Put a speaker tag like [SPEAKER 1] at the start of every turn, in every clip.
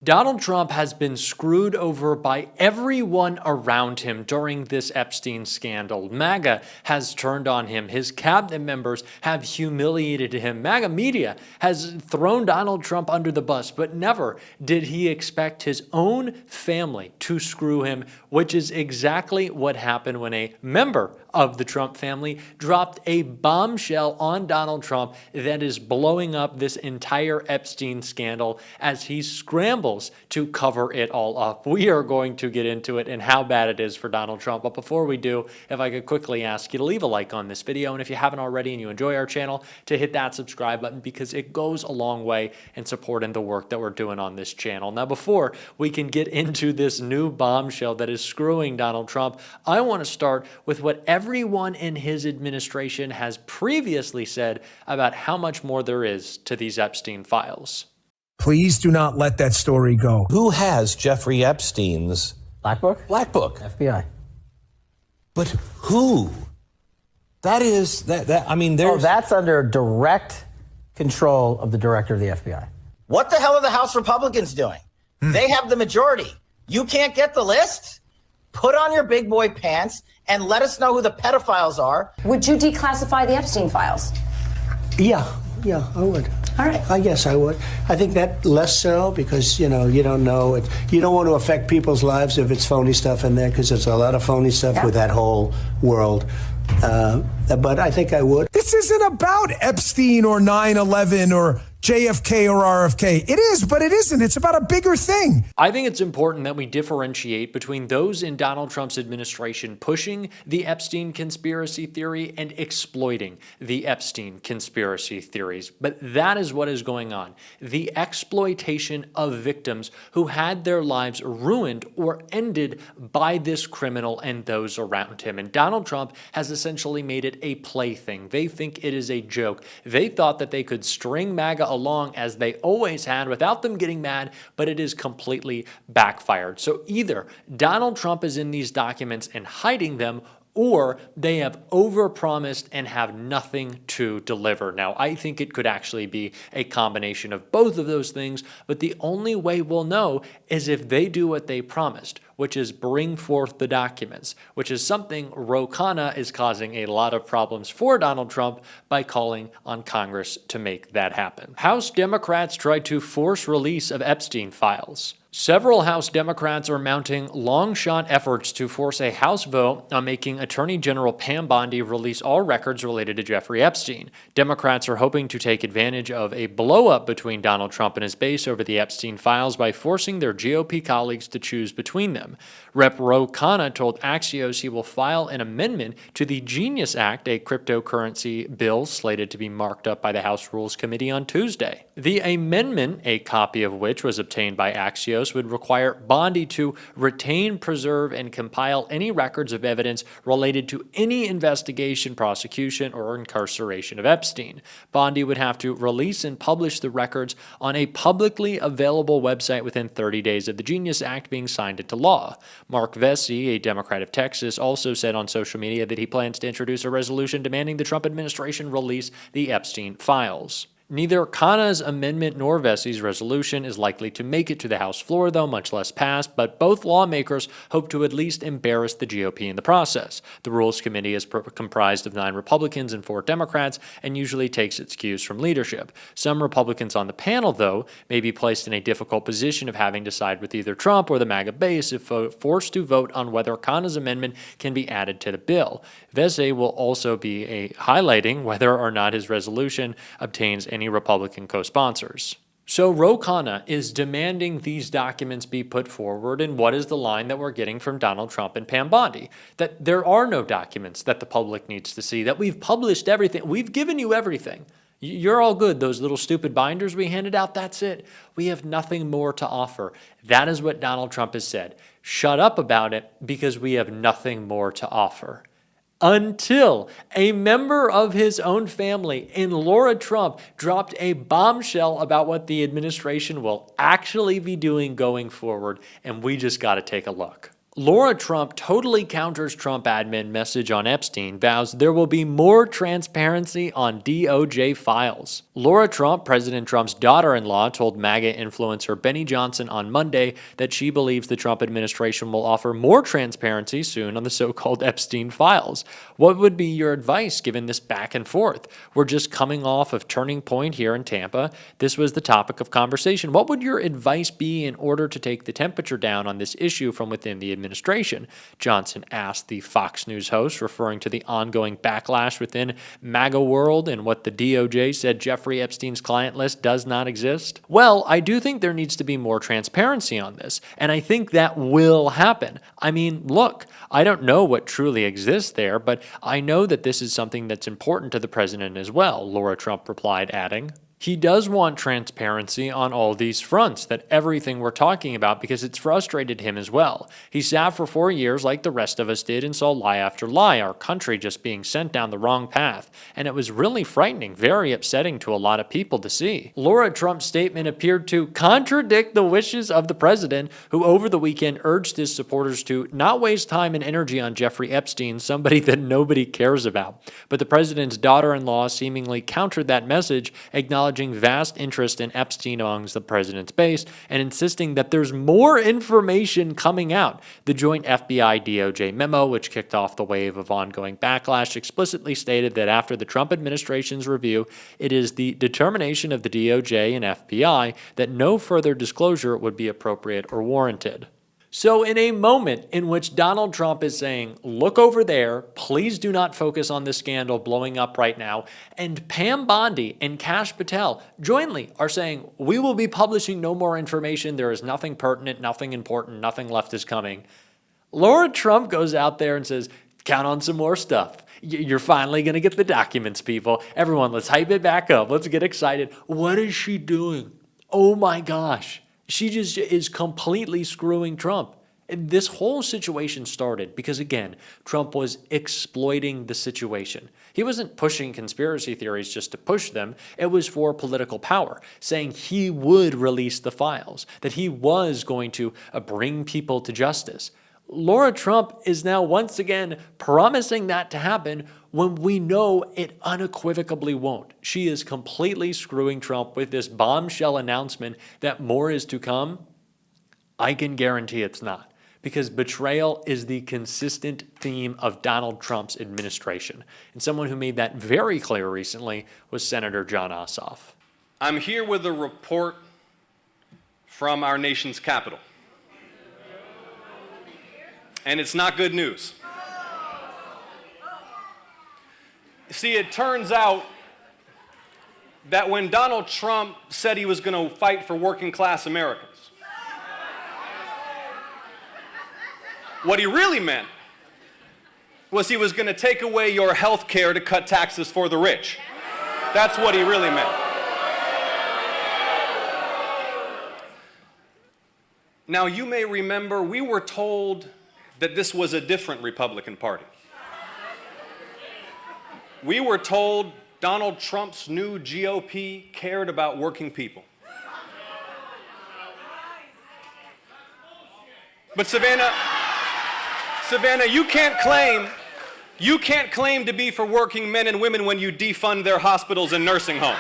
[SPEAKER 1] Donald Trump has been screwed over by everyone around him during this Epstein scandal. MAGA has turned on him. His cabinet members have humiliated him. MAGA media has thrown Donald Trump under the bus, but never did he expect his own family to screw him, which is exactly what happened when a member of the Trump family dropped a bombshell on Donald Trump that is blowing up this entire Epstein scandal as he scrambles to cover it all up. We are going to get into it and how bad it is for Donald Trump. But before we do, if I could quickly ask you to leave a like on this video, and if you haven't already and you enjoy our channel, to hit that subscribe button because it goes a long way in supporting the work that we're doing on this channel. Now, before we can get into this new bombshell that is screwing Donald Trump, I want to start with what everyone in his administration has previously said about how much more there is to these Epstein files.
[SPEAKER 2] Please do not let that story go.
[SPEAKER 3] Who has Jeffrey Epstein's
[SPEAKER 4] Black Book?
[SPEAKER 3] Black Book?
[SPEAKER 4] FBI.
[SPEAKER 3] But who? That is I mean, there's.
[SPEAKER 4] Oh, that's under direct control of the director of the FBI.
[SPEAKER 5] What the hell are the House Republicans doing? They have the majority. You can't get the list? Put on your big boy pants and let us know who the pedophiles are.
[SPEAKER 6] Would you declassify the Epstein files?
[SPEAKER 7] Yeah, I would.
[SPEAKER 6] All right.
[SPEAKER 7] I guess I would. I think that less so because, you don't know it. You don't want to affect people's lives if it's phony stuff in there because there's a lot of phony stuff with that whole world. But I think I would.
[SPEAKER 2] This isn't about Epstein or 9/11 or JFK or RFK. It is, but it isn't. It's about a bigger thing.
[SPEAKER 1] I think it's important that we differentiate between those in Donald Trump's administration pushing the Epstein conspiracy theory and exploiting the Epstein conspiracy theories. But that is what is going on. The exploitation of victims who had their lives ruined or ended by this criminal and those around him. And Donald Trump has essentially made it a plaything. They think it is a joke. They thought that they could string MAGA along as they always had without them getting mad, but it is completely backfired. So either Donald Trump is in these documents and hiding them, or they have overpromised and have nothing to deliver. Now, I think it could actually be a combination of both of those things, but the only way we'll know is if they do what they promised, which is bring forth the documents, which is something Ro Khanna is causing a lot of problems for Donald Trump by calling on Congress to make that happen. House Democrats tried to force release of Epstein files. Several House Democrats are mounting long-shot efforts to force a House vote on making Attorney General Pam Bondi release all records related to Jeffrey Epstein. Democrats are hoping to take advantage of a blow-up between Donald Trump and his base over the Epstein files by forcing their GOP colleagues to choose between them. Rep. Ro Khanna told Axios he will file an amendment to the Genius Act, a cryptocurrency bill slated to be marked up by the House Rules Committee on Tuesday. The amendment, a copy of which was obtained by Axios, would require Bondi to retain, preserve, and compile any records of evidence related to any investigation, prosecution, or incarceration of Epstein. Bondi would have to release and publish the records on a publicly available website within 30 days of the Genius Act being signed into law. Mark Vesey, a Democrat of Texas, also said on social media that he plans to introduce a resolution demanding the Trump administration release the Epstein files. Neither Khanna's amendment nor Vesey's resolution is likely to make it to the House floor, though, much less pass, but both lawmakers hope to at least embarrass the GOP in the process. The Rules Committee is comprised of 9 Republicans and 4 Democrats and usually takes its cues from leadership. Some Republicans on the panel, though, may be placed in a difficult position of having to side with either Trump or the MAGA base if forced to vote on whether Khanna's amendment can be added to the bill. Vesey will also be highlighting whether or not his resolution obtains any Republican co-sponsors. So Ro Khanna is demanding these documents be put forward, and what is the line that we're getting from Donald Trump and Pam Bondi? That there are no documents that the public needs to see, that we've published everything, we've given you everything. You're all good. Those little stupid binders we handed out, that's it. We have nothing more to offer. That is what Donald Trump has said. Shut up about it because we have nothing more to offer. Until a member of his own family in Lara Trump dropped a bombshell about what the administration will actually be doing going forward, and we just got to take a look. Lara Trump totally counters Trump admin message on Epstein, vows there will be more transparency on DOJ files. Lara Trump, President Trump's daughter-in-law, told MAGA influencer Benny Johnson on Monday that she believes the Trump administration will offer more transparency soon on the so-called Epstein files. What would be your advice given this back and forth? We're just coming off of Turning Point here in Tampa. This was the topic of conversation. What would your advice be in order to take the temperature down on this issue from within the administration? Johnson asked the Fox News host, referring to the ongoing backlash within MAGA world and what the DOJ said Jeffrey Epstein's client list does not exist. Well, I do think there needs to be more transparency on this, and I think that will happen. I mean, look, I don't know what truly exists there, but I know that this is something that's important to the president as well, Lara Trump replied, adding, he does want transparency on all these fronts, that everything we're talking about, because it's frustrated him as well. He sat for 4 years like the rest of us did and saw lie after lie, our country just being sent down the wrong path. And it was really frightening, very upsetting to a lot of people to see. Lara Trump's statement appeared to contradict the wishes of the president, who over the weekend urged his supporters to not waste time and energy on Jeffrey Epstein, somebody that nobody cares about. But the president's daughter-in-law seemingly countered that message, acknowledging vast interest in Epstein amongst the president's base and insisting that there's more information coming out. The joint FBI-DOJ memo, which kicked off the wave of ongoing backlash, explicitly stated that after the Trump administration's review, it is the determination of the DOJ and FBI that no further disclosure would be appropriate or warranted. So in a moment in which Donald Trump is saying, look over there, please do not focus on this scandal blowing up right now, and Pam Bondi and Kash Patel jointly are saying, we will be publishing no more information, there is nothing pertinent, nothing important, nothing left is coming. Lara Trump goes out there and says, count on some more stuff. You're finally going to get the documents, people. Everyone, let's hype it back up. Let's get excited. What is she doing? Oh my gosh. She just is completely screwing Trump. And this whole situation started because, again, Trump was exploiting the situation. He wasn't pushing conspiracy theories just to push them. It was for political power, saying he would release the files, that he was going to bring people to justice. Lara Trump is now once again promising that to happen when we know it unequivocally won't. She is completely screwing Trump with this bombshell announcement that more is to come. I can guarantee it's not, because betrayal is the consistent theme of Donald Trump's administration. And someone who made that very clear recently was Senator Jon Ossoff.
[SPEAKER 8] I'm here with a report from our nation's capital. And it's not good news. See, it turns out that when Donald Trump said he was going to fight for working class Americans, what he really meant was he was going to take away your health care to cut taxes for the rich. That's what he really meant. Now, you may remember we were told that this was a different Republican Party. We were told Donald Trump's new GOP cared about working people. But Savannah, you can't claim to be for working men and women when you defund their hospitals and nursing homes.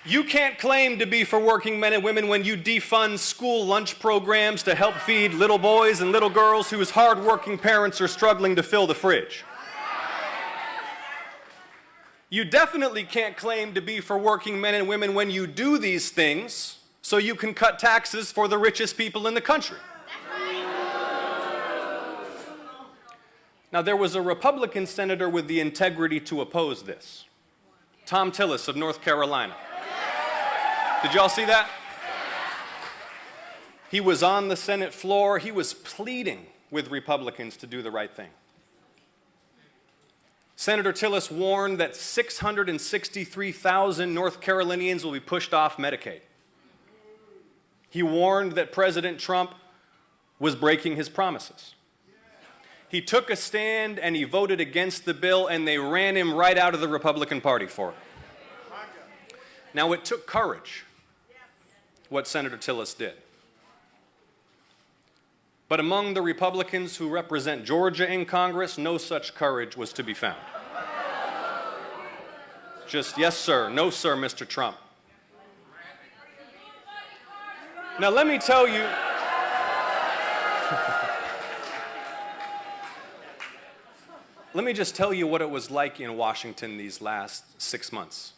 [SPEAKER 8] You can't claim to be for working men and women when you defund school lunch programs to help feed little boys and little girls whose hard-working parents are struggling to fill the fridge. You definitely can't claim to be for working men and women when you do these things so you can cut taxes for the richest people in the country. Now, there was a Republican senator with the integrity to oppose this, Tom Tillis of North Carolina. Did y'all see that? He was on the Senate floor. He was pleading with Republicans to do the right thing. Senator Tillis warned that 663,000 North Carolinians will be pushed off Medicaid. He warned that President Trump was breaking his promises. He took a stand and he voted against the bill, and they ran him right out of the Republican Party for it. Now, it took courage, what Senator Tillis did. But among the Republicans who represent Georgia in Congress, no such courage was to be found. Just yes, sir, no, sir, Mr. Trump. Now, let me tell you, let me just tell you what it was like in Washington these last 6 months.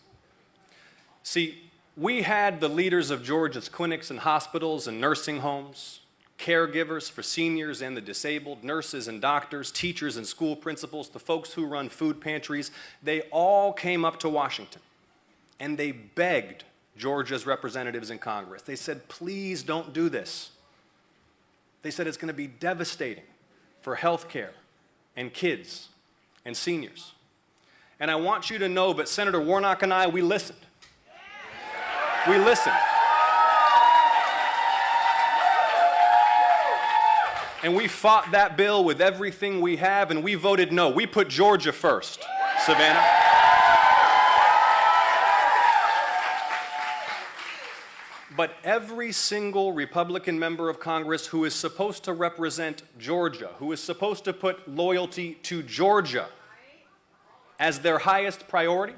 [SPEAKER 8] See, we had the leaders of Georgia's clinics and hospitals and nursing homes, caregivers for seniors and the disabled, nurses and doctors, teachers and school principals, the folks who run food pantries. They all came up to Washington and they begged Georgia's representatives in Congress. They said, please don't do this. They said it's going to be devastating for health care and kids and seniors. And I want you to know, but Senator Warnock and I, we listened. We listened. And we fought that bill with everything we have, and we voted no. We put Georgia first, Savannah. But every single Republican member of Congress who is supposed to represent Georgia, who is supposed to put loyalty to Georgia as their highest priority,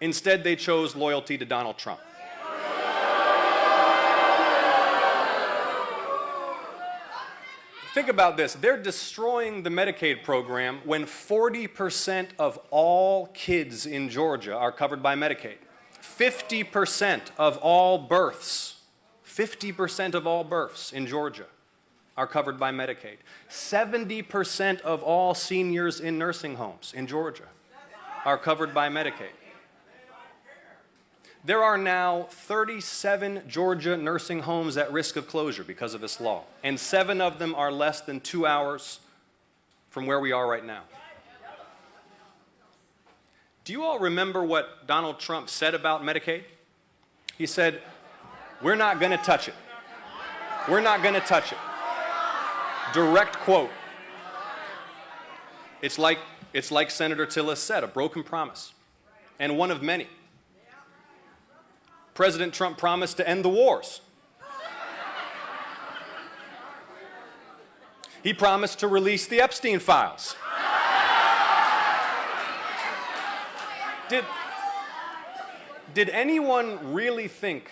[SPEAKER 8] instead they chose loyalty to Donald Trump. Think about this. They're destroying the Medicaid program when 40% of all kids in Georgia are covered by Medicaid. 50% of all births, 50% of all births in Georgia are covered by Medicaid. 70% of all seniors in nursing homes in Georgia are covered by Medicaid. There are now 37 Georgia nursing homes at risk of closure because of this law, and 7 of them are less than 2 hours from where we are right now. Do you all remember what Donald Trump said about Medicaid? He said, we're not going to touch it. We're not going to touch it. Direct quote. It's like Senator Tillis said, a broken promise, and one of many. President Trump promised to end the wars. He promised to release the Epstein files. Did anyone really think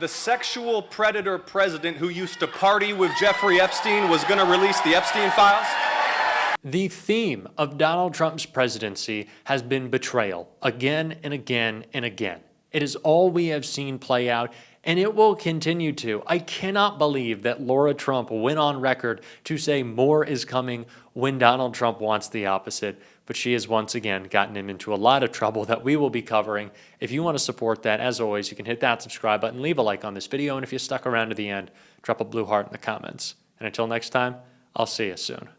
[SPEAKER 8] the sexual predator president who used to party with Jeffrey Epstein was going to release the Epstein files?
[SPEAKER 1] The theme of Donald Trump's presidency has been betrayal again and again and again. It is all we have seen play out, and it will continue to. I cannot believe that Lara Trump went on record to say more is coming when Donald Trump wants the opposite, but she has once again gotten him into a lot of trouble that we will be covering. If you want to support that, as always, you can hit that subscribe button, leave a like on this video, and if you stuck around to the end, drop a blue heart in the comments. And until next time, I'll see you soon.